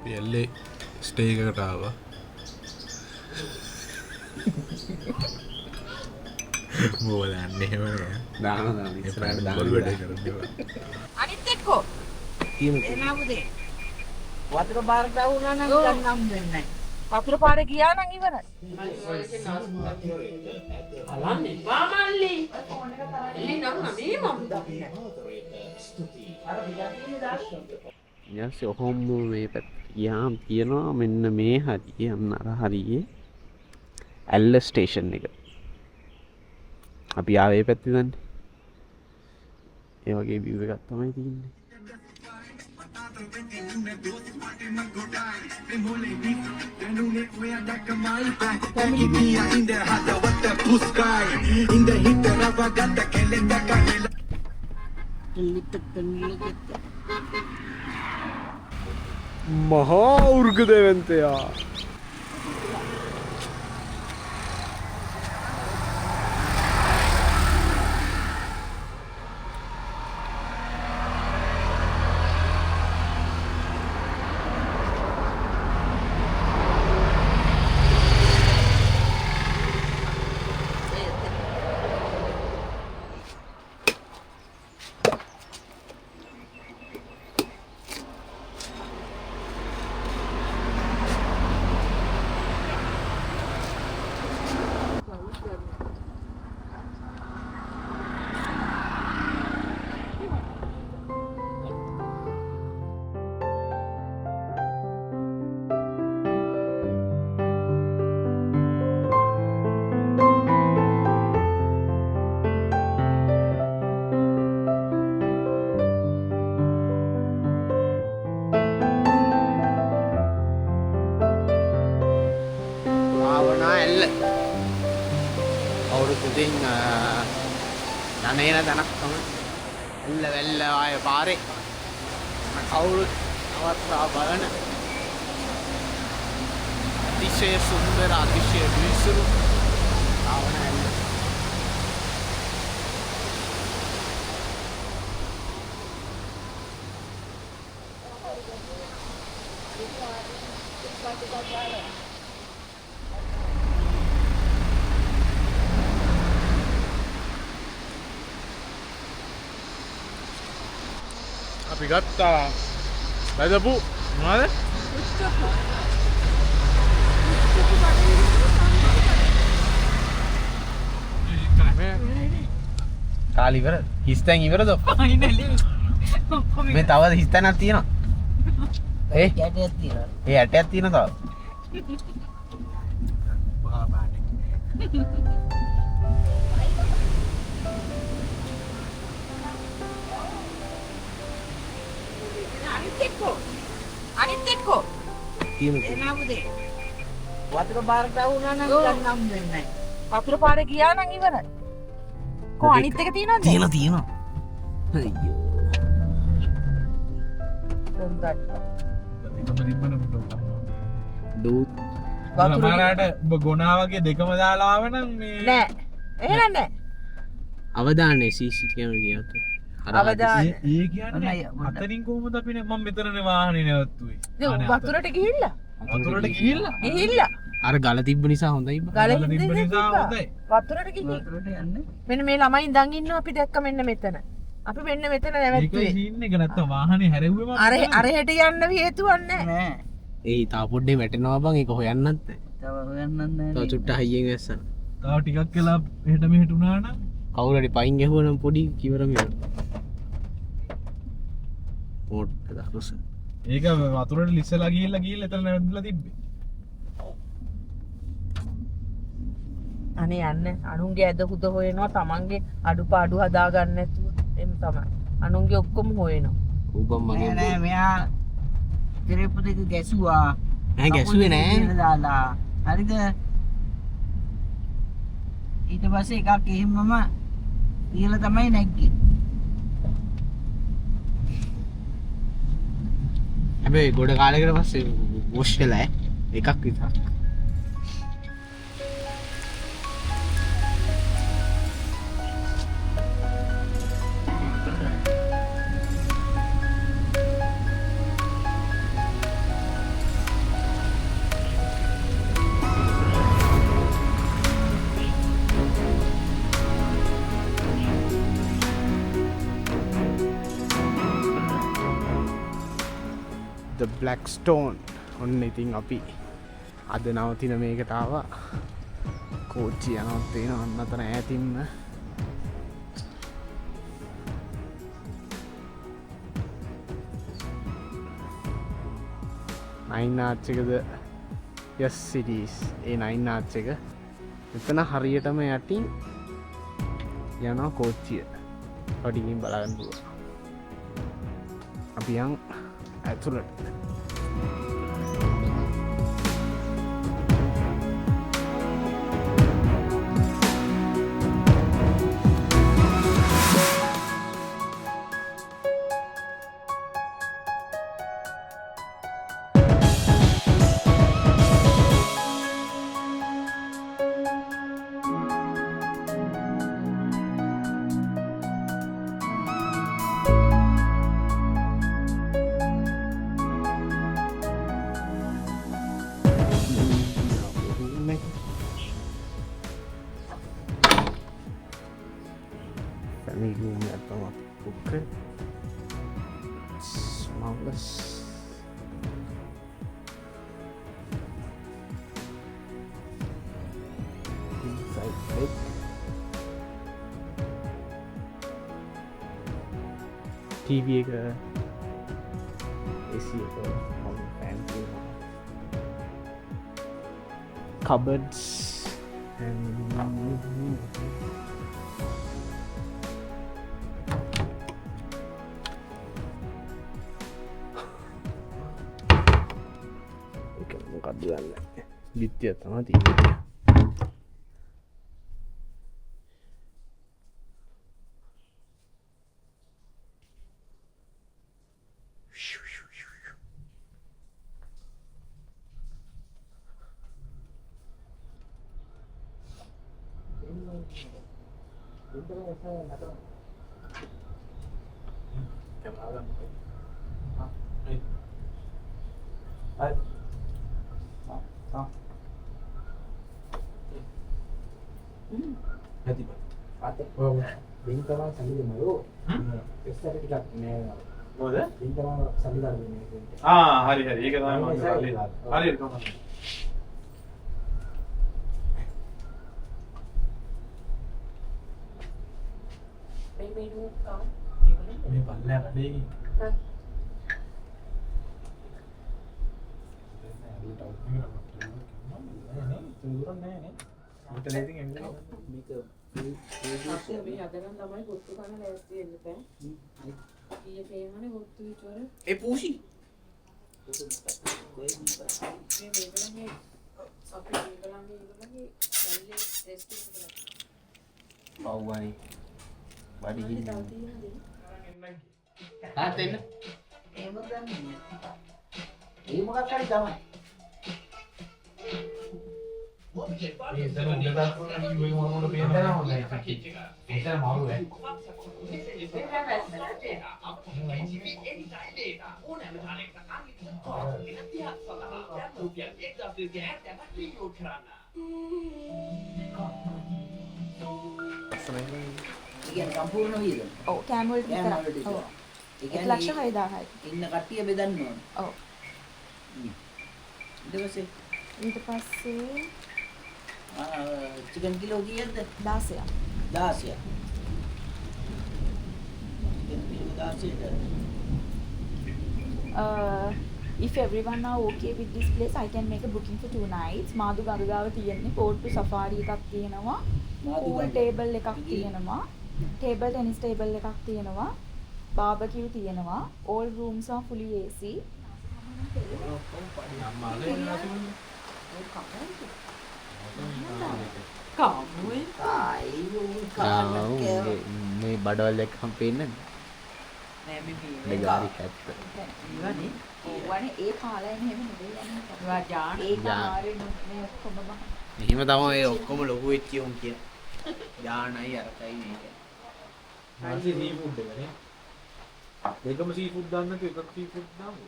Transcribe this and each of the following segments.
අපි ඇල්ලේ ස්ටේ එකකට ආවා. මොකද එහෙම දානවා ඉස්සරහට දාන්න වැඩ කරන්නේ. අනිත් එක්කෝ එනවුදේ වතුර පාරට වුණා නම් ගන්නම් වෙන්නේ නැහැ. වතුර පාරේ ගියා නම් ඉවරයි. අලන්නේ පාමල්ලි. එලි නම් මේ මම දන්නේ. අර විගතිනේ දාන්න. ඊයන්ස් ඔහොම මේ පැත්ත ගියාම තියෙනවා මෙන්න මේ හරිය යන්න අර හරියේ ඇල්ල ස්ටේෂන් එක. අපි ආවේ පැත්තේ දන්නේ. ඒ වගේ view එකක් තමයි තියෙන්නේ. මහා උර්ග දෙවන්තයා අවුරුද්දෙන් යන්නේන තනක් තමයි එල්ල වෙල්ල ආය පාරේ කවුරුත් අවස්ථා බලන අතිශය සුන්දර අතිශය විසුරු ආවන එල්ල අපි ගත්තා බැදපු මොනවද? කාලි ඉවර හිස්තැන් ඉවරද? ෆයිනලි. මේ තව හිස්තැනක් තියෙනවා. ඒ යටයක් තියෙනවා. ඒ ඇටයක් තියෙනවා තව. අනිත් එක්කෝ එනවුදේ වතුර පාරට වුණා නම් ගන්නම් වෙන්නේ නැහැ. වතුර පාරේ ගියා නම් ඉවරයි. කො අනිත් එක තියෙනවද? තියෙනවා. අයියෝ. දූත් වතුරට ඔබ ගොනා වගේ දෙකම දාලා ආව නම් මේ නෑ. එහෙනම් නෑ. අවදානයේ CCTV කැමරා ගියාට. අවදාන. ඒ කියන්නේ අතනින් කොහොමද අපි මම මෙතනනේ වාහනේ නැවතුවේ. දැන් වතුරට ගිහිල්ලා. වතුරට ගිහිල්ලා අර ගල තිබ්බ නිසා හොඳයි බං. ගල තිබ්බ නිසා හොඳයි. වතුරට ගිහින්. වතුරට යන්නේ. මෙන්න මේ ළමයි ඉඳන් ඉන්නවා අපි දැක්ක මෙන්න මෙතන. අපි මෙන්න මෙතන නැවැත්තුවේ. ඒක සීන් එක නැත්තම් වාහනේ හැරෙව්වෙම අර හෙට යන්න හේතුවක් නැහැ. ඒ තා පොඩ්ඩේ වැටෙනවා බං ඒක හොයන්නත්. තව හොයන්නත් නැහැ. තව චුට්ට හයියෙන් වැස්සන. තව ටිකක් වෙලා එහෙට මෙහෙට උනා නම් කවුරු හරි පයින් ගැහුවනම් පොඩි කිවරම ඉවර. පොට්ට දරුස. ඒක වතුරට ලිස්සලා ගිහිල්ලා එතන නැවතුලා තිබ්බේ. අනේ යන්න අනුන්ගේ ඇද හුද හොයනවා තමන්ගේ අඩුපාඩු හදා ගන්න නැතුව එම් තමයි. අනුන්ගේ ඔක්කොම හොයනවා. ඌබම් මගේ නෑ මෙයා දිරේපු දෙක ගැසුවා. නෑ ගැසුවේ නෑ. දාලා. හරිද? ඊට පස්සේ එකක් එහෙමම ඉහළ තමයි නැග්ගේ. හැබැයි ගොඩ කාලයකට පස්සේ වොෂ් වෙලා එකක් විතරක්. the black stone. ඔන්න ඉතින් අපි අද නවතින මේකට ආවා. කෝච්චිය යනවත් තියෙනවා අන්න අතන ඈතින්ම. නයින් ආර්ච් එකද? yes it is. ඒ නයින් ආර්ච් එක. එතන හරියටම යටින් යනවා කෝච්චිය. පොඩිකින් බලන්න පුළුවන්. අපි යන් ඇතුළට. Family room atau buka marvelous. Inside bed. TV ke AC ke fan ke cupboards and මොකක්ද දන්නේ බිත්තිය තමයි තියෙන්නේ හරි හරි ඒක තමයි මම කරන්නේ. හරියට තමයි. මේ බල්ලා වැඩේ. ඒ පූෂි පව්වනේ බඩගින්න තාත්තා එන්න එහෙම දන්නේ ඒ මොකක් හරි තමයි සම්පූර්ණ වීද? ඔව් කෑම වලට විතරක්. ඔව්. 1,60,000යි. ඉන්න කට්ටිය බෙදන්න ඕන. ඔව්. ඊට පස්සේ චිකන් කිලෝ කීයද? 16ක්. 16ක්. චිකන් කිලෝ 16ද? If everyone are okay with this place, I can make a booking for 2 nights. මාදු ගඟ ගාව තියෙන්නේ Port to Safari එකක් තියෙනවා. Pool table එකක් තියෙනවා. Table tennis table එකක් තියෙනවා. Barbecue තියෙනවා. All rooms are fully AC. මේ බඩවල් එක්කම පේන්නේ නෑ මේ ගාරි කැත්ත ඉවනේ ඕවනේ ඒ කාලයන් එහෙම නෙවෙයි යන්නේ. ඒවා ජාන ඒක ආරේ නේ ඔක්කොම මෙහිම තමයි ඒ ඔක්කොම ලොකු වෙච්ච උන් කිය යානයි අරකයි මේක නැන්සි සී ෆුඩ් එකනේ දෙකම සී ෆුඩ් දාන්න තු එකක් සී ෆුඩ් දාමු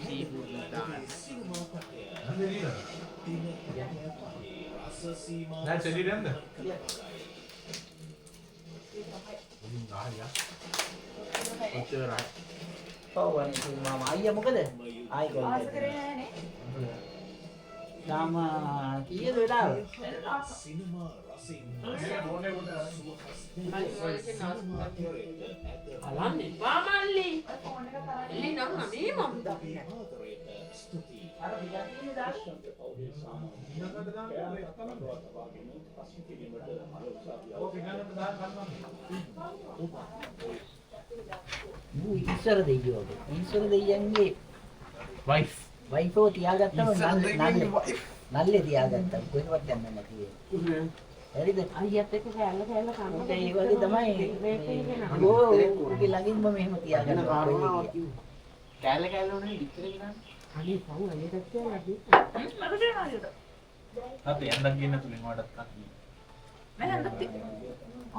සී ෆුඩ් දාන්න දැන් සෙඩි දෙන්නද ඔව් අනේ මම අයියා මොකද? ආයි ආස කොල්ලේ. කරේ නෑනේ. තාම කීයද වෙලාව? අලන්නේ පාමල්ලි එලි නම් මේ මම අර පිටින් දාන්න. ඉස්සර දෙයියෝ. ඉස්සර දෙයියන්ගේ වයිෆෝ තියාගත්තම නල්ලේ තියාගත්තා. කොහෙවත් යන්න නැති. හරිද? අයියත් එක්ක කැල්ල කන්න ඒ වගේ තමයි. ඕකේ ළඟින්ම මෙහෙම තියාගන්නවා. කැල්ල උනේ ඉතර ගන්න අනේ පව් අයියට කියලා මට දෙනවා. අපි යන්නත් ගින්න තුලින් වඩත් කන්න. මම හන්දත්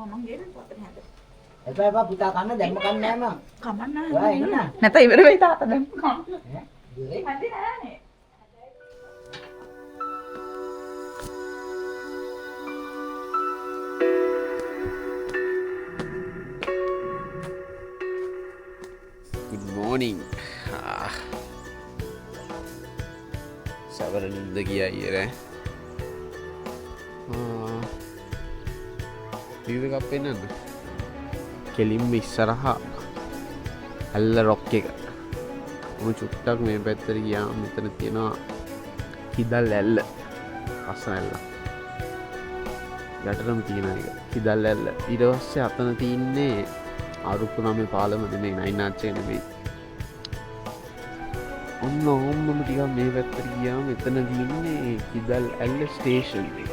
මම ගේන්න පොතේ හැද. එපා පුතා කන්න දැම්ම කන්නේ නැහැ මං. කමන්න ඔයා එන්න. නැත ඉවර වෙයි තාත්තා දැන් කන්න. ඉවරයි. හැදි නෑනේ. good morning සවර නින්ද ගියා ඊයේ view එකක් පෙන්නන්න කෙලින්ම ඉස්සරහා ඇල්ල රොක් එක මම චුට්ටක් මේ පැත්තට ගියාම මෙතන තියෙනවා කිදල් ඇල්ල අසන ඇල්ල යටටම තියෙන එක කිදල් ඇල්ල ඊට පස්සේ අතන තියන්නේ ආරුක්කු නමේ පාලම නෙමෙයි නයිනාච්චේ නෙමෙයි ඔන්න ඕම්මම ටිකක් මේ පැත්තට ගියාම මෙතන තියෙන්නේ කිදල් ඇල්ල ස්ටේෂන් එක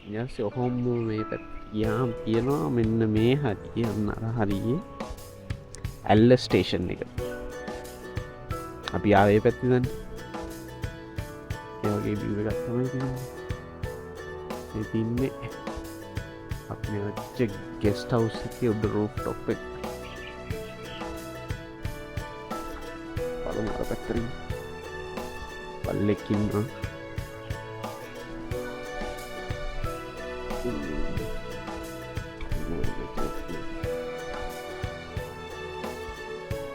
ඊයන්සේ ඔහොම මේ පැත්තට ගියාම තියෙනවා මෙන්න මේ හරිය අන්න අර හරියේ ඇල්ල ස්ටේෂන් එක අපි ආවේ පැත්තේ දැන් වගේ view එකක් තමයි තියෙන්නේ අපි මේ ගෙස්ට් හවුස් එකේ උඩ රූෆ් টොප් එක බලමු අර පැත්තට පල්ලෙක් ඉන්නවා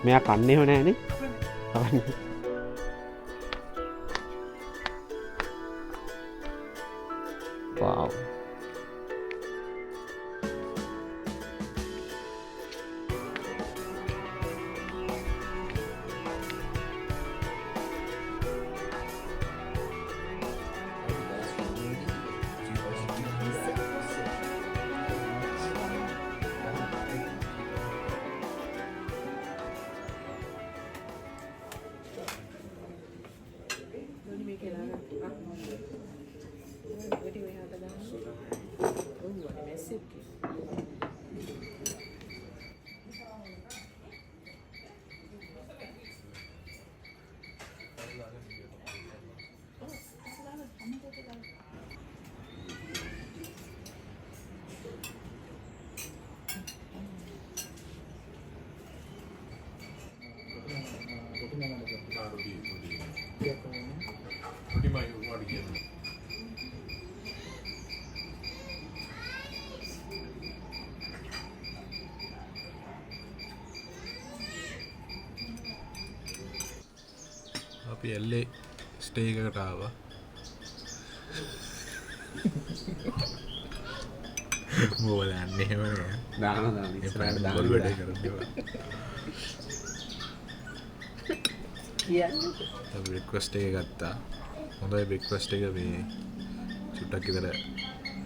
මෙයා කන්නේ හො නෑනේ wow අපි එල්ලේ ස්ටේ එකකට ආවා. මොවලන්නේ එහෙම නෑ. දාන ඉස්සරහට දාන වැඩේ කරන්නේ. කියන්නේ අපි රික්වෙස්ට් එක ගත්තා. හොඳයි රික්වෙස්ට් එක මේ චුට්ටක් විතර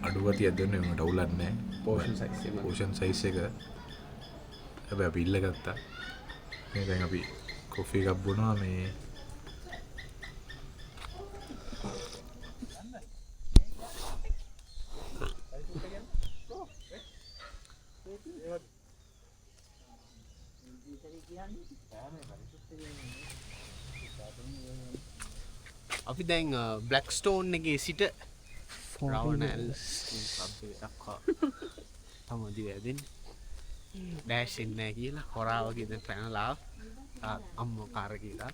අඩු ගතියක් දෙන්නේ උනට අවුලක් නෑ. පෝෂන් සයිස් එක. හැබැයි අපි ඉල්ල ගත්තා. මේ දැන් අපි කොෆි එකක් බොනවා මේ අපි දැන් බ්ලැක්ස්ටෝන් එකේ සිට රවනල්ස් දක්වා තමදි වැදෙන්නේ ඩෑෂ් එන්නේ නැහැ කියලා හොරා වගේ දැන් පැනලා අම්මෝ කාර කියලා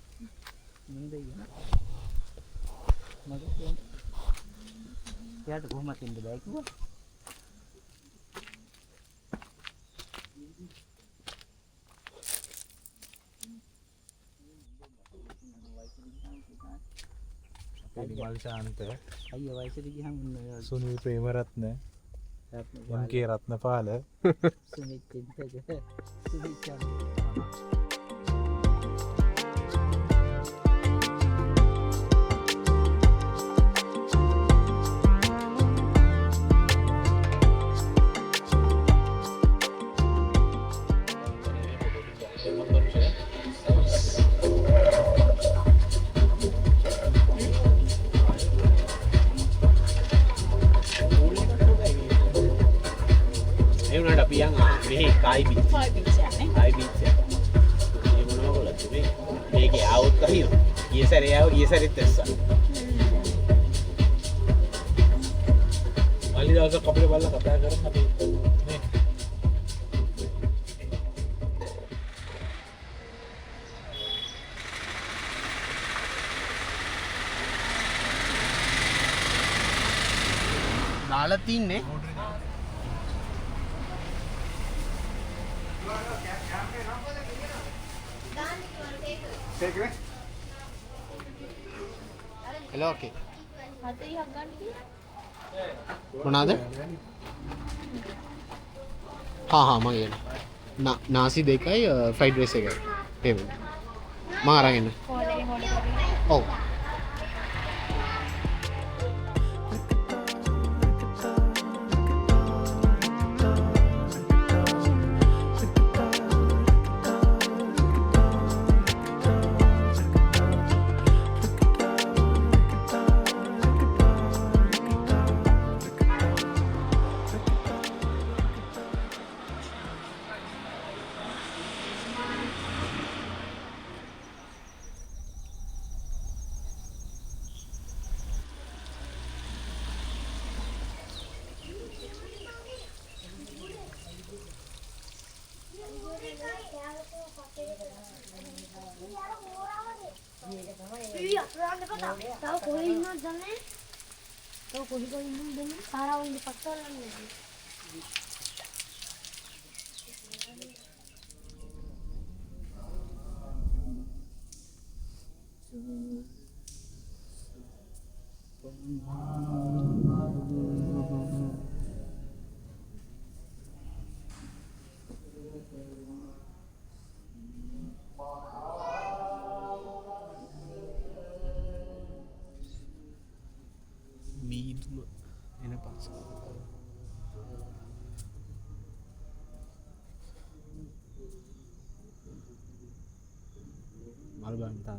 එයාට කොහොමද ඉන්න බෑ කිව්වා. නිමල් ශාන්ත අයියා වයසට ගියාම සුනිල් ප්‍රේමරත්න එම්.කේ රත්නපාල සුනිත් චින්තක සුනිත් Thai beach යන්නේ. Thai beach එක. මේ මොනවා කරලාද මේ? මේකේ આવුත් අහින. ගිය සැරේ ආව ගිය සැරේත් ඇස්සා. මල්ලි දවසක් අපිට බලලා කතා කරමු අපි නේ. දාලා තින්නේ hello okay මොනවාද හා මගේ නාසි දෙකයි ෆ්‍රයිඩ් රයිස් එකයි පේමන්ට් මම අරන් එන්න ඔව් මීදුම එන පස්ස මල් බන්තා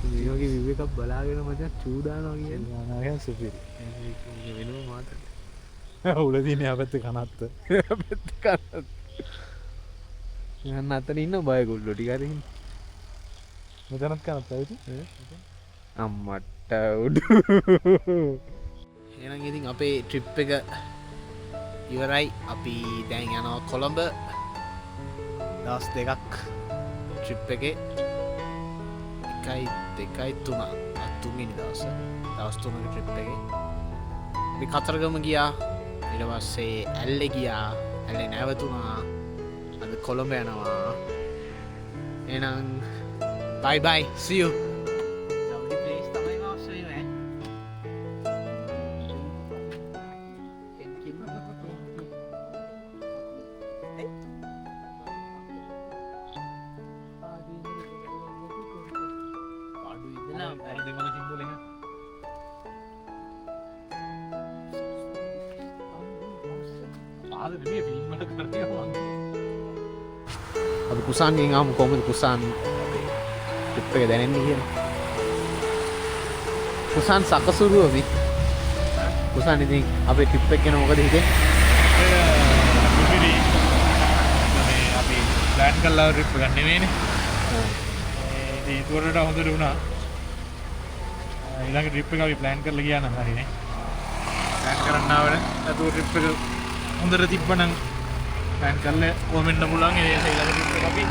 මේකගේ විවේකක් බලාගෙන මචං චූදානවා කියන්නේ නාගයන් සුපිරි වෙනම මාතක උලදීන අපැත්ත කනත්ත යන්න අතන ඉන්න බයගොල්ලෝ ටික හරි මෙතනත් කනත් ඇවිත් අම්මට උඩු එහෙනම් ඉතින් අපේ ට්‍රිප් එක ඉවරයි අපි දැන් යනවා කොළඹ දවස් දෙකක් ට්‍රිප් එකේ 2 තුන්වෙනි දවස දවස් 3ක ට්‍රිප් එකේ අපි කතරගම ගියා ඊට පස්සේ ඇල්ලේ ගියා ඇල්ලේ නැවතුණා අද කොළඹ යනවා එහෙනම් bye bye see you lovely place තමයි මාස්ටර් නේ අපි කුසාන්ගෙන් ආවම කොහොමද කුසාන් ට්‍රිප් එක දැනෙන්නේ කියලා කුසාන් සකසුරුව අපි කුසාන් ඉතින් අපේ ට්‍රිප් එක ගැන මොකද හිතෙන්නේ අපි ප්ලෑන් කළා ට්‍රිප් එක නෙමෙයිනේ ඉතින් ඒක උඩට හොඳට වුණා ඊළඟ ට්‍රිප් එක අපි ප්ලෑන් කරලා ගියා නම් හරිනේ ප්ලෑන් කරන්න ආවනේ අතෝ ට්‍රිප් එක හොඳට තිබ්බනම් ප්ලෑන් කරලා කොහොමද පුළුවන් ඒ ඊළඟ ට්‍රිප් එක අපි